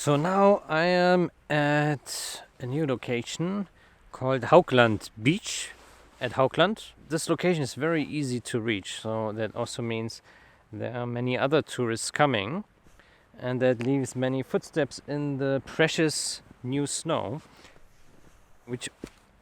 So now I am at a new location called Haukland Beach at Haukland. This location is very easy to reach, so that also means there are many other tourists coming, and that leaves many footsteps in the precious new snow, which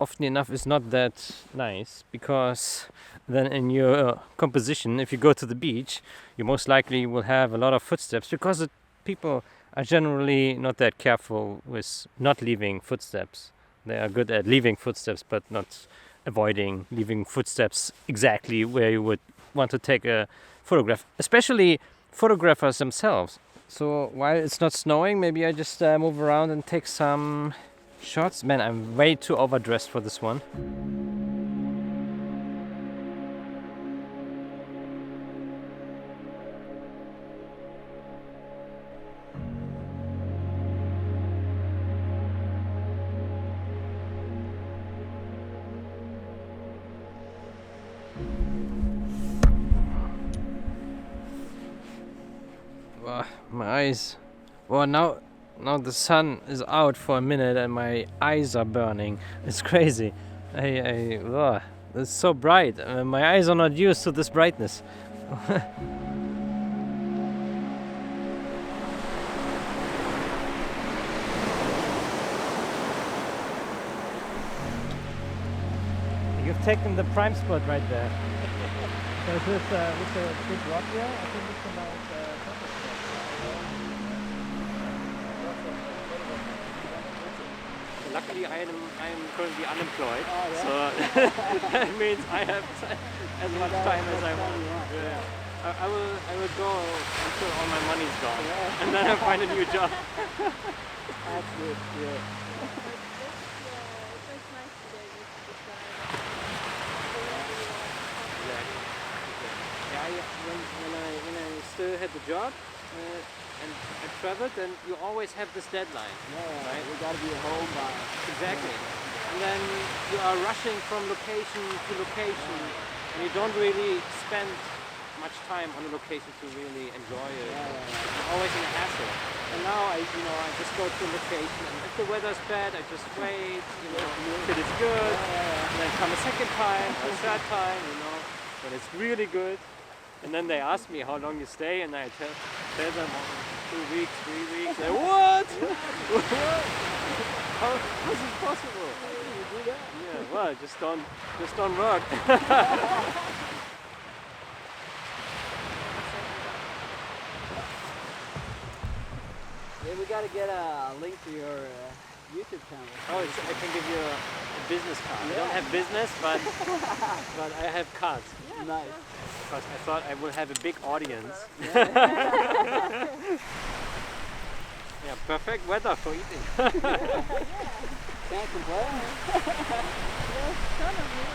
often enough is not that nice, because then in your composition, if you go to the beach, you most likely will have a lot of footsteps, because the people are generally not that careful with not leaving footsteps. They are good at leaving footsteps, but not avoiding leaving footsteps exactly where you would want to take a photograph, especially photographers themselves. So while it's not snowing, maybe I just move around and take some shots. Man, I'm way too overdressed for this one. My eyes. Well, now the sun is out for a minute and my eyes are burning. It's crazy. It's so bright. My eyes are not used to this brightness. You've taken the prime spot right there. So is this with a big rock here? I think it's about Luckily, I am currently unemployed, so that means I have as much time as I want. Yeah. I will go until all my money's gone, and then I'll find a new job. That's good. Yeah. When I still had the job and I traveled, then you always have this deadline. Yeah, right? we gotta be home by. Exactly. And then you are rushing from location to location, and you don't really spend much time on a location to really enjoy it. You're always in a hassle. And now I just go to a location, and if the weather's bad, I just wait, if it is good, and then come a second time, or a third time, when it's really good. And then they ask me how long you stay, and I tell them 2 weeks, 3 weeks. Like, what? What? How is this possible? How do you do that? Yeah, well, just don't work. Yeah, we gotta get a link to your YouTube channel. Oh, I can give you a business card. I don't have business, but I have cards. Yeah, nice. Because I thought I will have a big audience. Yeah, perfect weather for eating. Can't complain. There's a ton of you.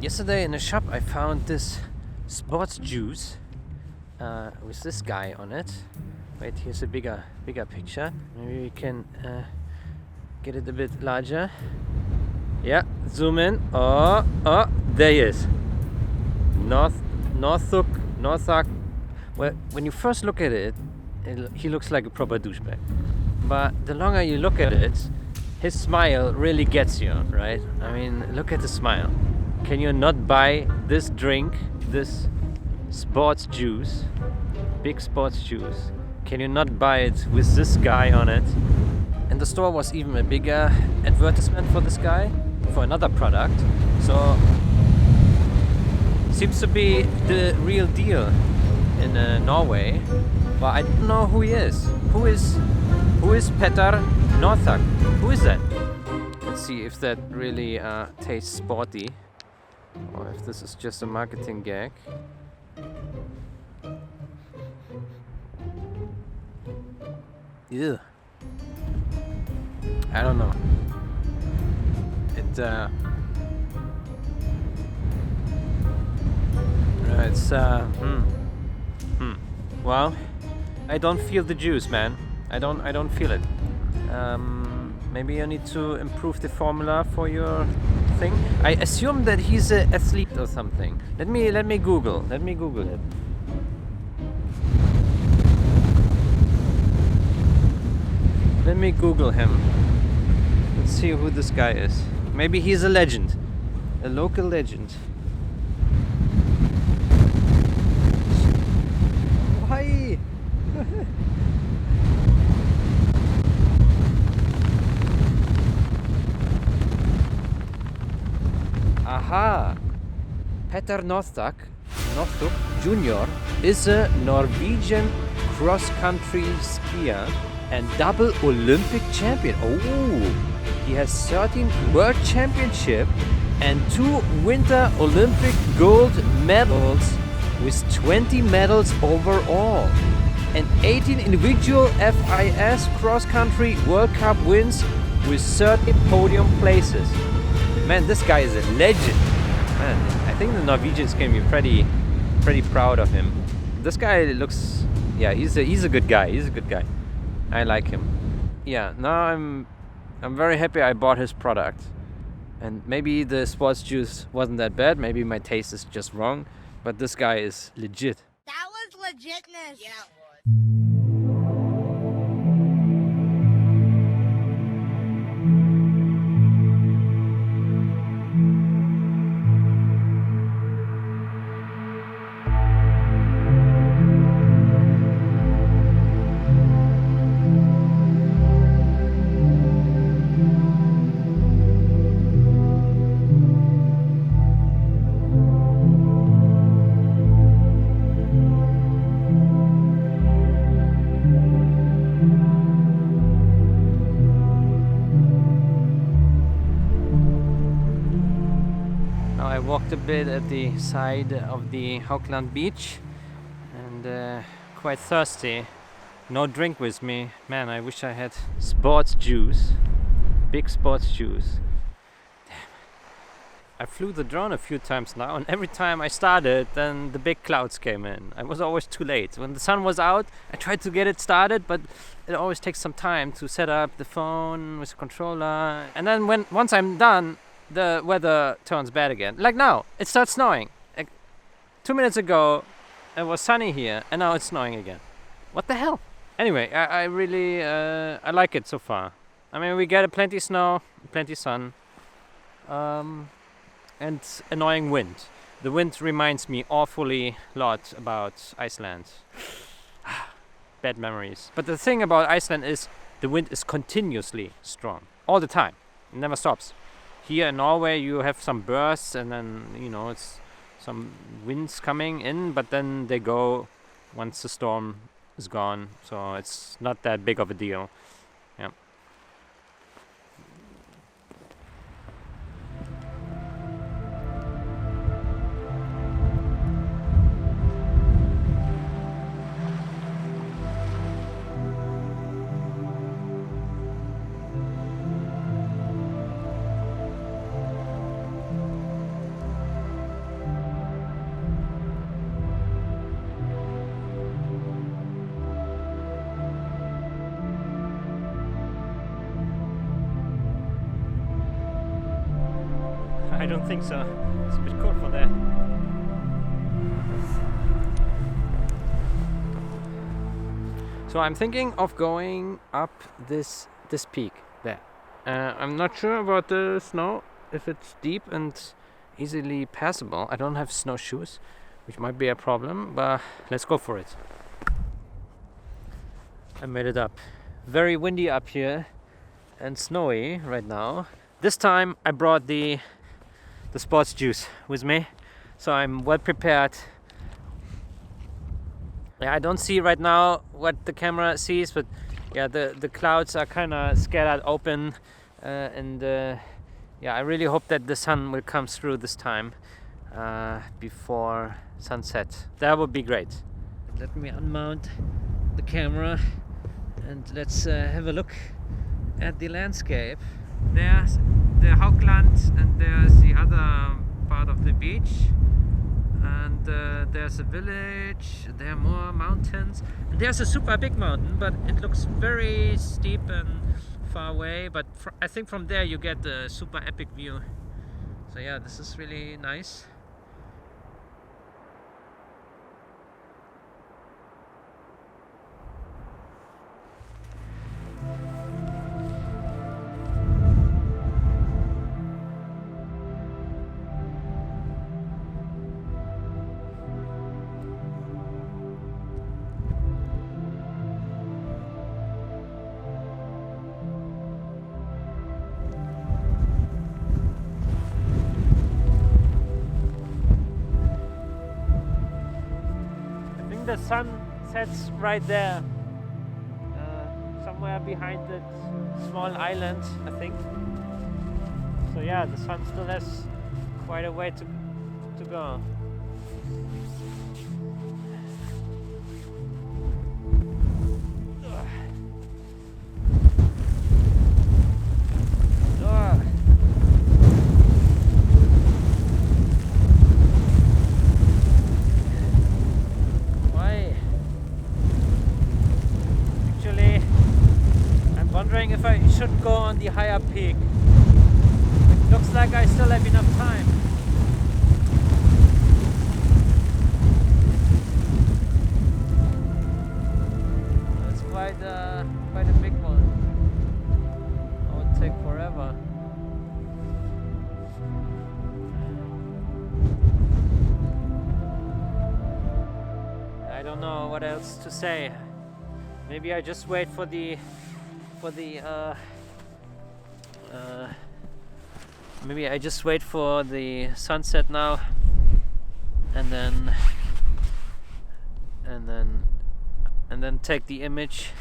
Yesterday in the shop I found this sports juice with this guy on it. Wait, here's a bigger picture. Maybe we can get it a bit larger. Yeah, zoom in. Oh, there he is. Northug. Well, when you first look at it, he looks like a proper douchebag. But the longer you look at it, his smile really gets you, right? I mean, look at the smile. Can you not buy this drink, this sports juice, big sports juice? Can you not buy it with this guy on it? And the store was even a bigger advertisement for this guy, for another product. So, seems to be the real deal in Norway. But I don't know who he is. Who is Petter Northug? Who is that? Let's see if that really tastes sporty, or if this is just a marketing gag. Ew. I don't know. Well, I don't feel the juice, man. I don't feel it. Maybe you need to improve the formula for your thing. I assume that he's an athlete or something. Let me Google it. Let me Google him. Let's see who this guy is. Maybe he's a legend, a local legend. Why? Aha! Petter Northug Jr. is a Norwegian cross-country skier and double Olympic champion. Oh! He has 13 World Championship and 2 Winter Olympic gold medals with 20 medals overall, and 18 individual FIS cross-country World Cup wins with 30 podium places. Man, this guy is a legend. Man, I think the Norwegians can be pretty proud of him. This guy looks, yeah, he's a good guy. He's a good guy. I like him. Yeah, now I'm very happy I bought his product. And maybe the sports juice wasn't that bad. Maybe my taste is just wrong. But this guy is legit. That was legitness. Yeah. I walked a bit at the side of the Haukland beach and quite thirsty. No drink with me. Man, I wish I had sports juice. Big sports juice. Damn. I flew the drone a few times now, and every time I started, then the big clouds came in. I was always too late. When the sun was out, I tried to get it started, but it always takes some time to set up the phone with the controller. And then once I'm done, the weather turns bad again. Like now, it starts snowing. Like 2 minutes ago, it was sunny here, and now it's snowing again. What the hell? Anyway, I really I like it so far. I mean, we get plenty snow, plenty sun, and annoying wind. The wind reminds me awfully lot about Iceland. Bad memories. But the thing about Iceland is the wind is continuously strong all the time. It never stops. Here in Norway you have some bursts and then, it's some winds coming in, but then they go once the storm is gone, so it's not that big of a deal. Yeah. I don't think so. It's a bit cold for that. So I'm thinking of going up this peak there. I'm not sure about the snow, if it's deep and easily passable. I don't have snowshoes, which might be a problem, but let's go for it. I made it up. Very windy up here and snowy right now. This time I brought the sports juice with me, so I'm well prepared. Yeah, I don't see right now what the camera sees, but yeah, the clouds are kind of scattered open, and yeah, I really hope that the sun will come through this time before sunset. That would be great. Let me unmount the camera and let's have a look at the landscape. There's the Haukland and there's the other part of the beach. And there's a village, there are more mountains, and there's a super big mountain, but it looks very steep and far away, but I think from there you get the super epic view. So yeah, this is really nice. The sun sets right there, somewhere behind that small island, I think. So yeah, the sun still has quite a way to go. If I should go on the higher peak. It looks like I still have enough time. It's quite a big one. It would take forever. I don't know what else to say. Maybe I just wait for the maybe I just wait for the sunset now, and then take the image.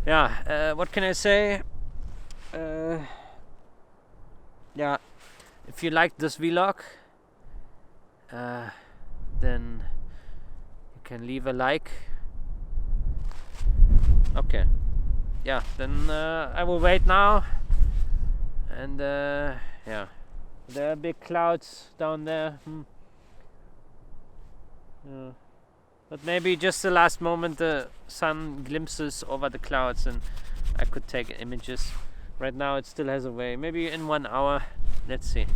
Yeah, what can I say? Yeah, if you like this vlog, then you can leave a like. Okay, yeah, then I will wait now, and yeah, there are big clouds down there. Yeah. But maybe just the last moment the sun glimpses over the clouds and I could take images. Right now it still has a way, maybe in 1 hour, let's see.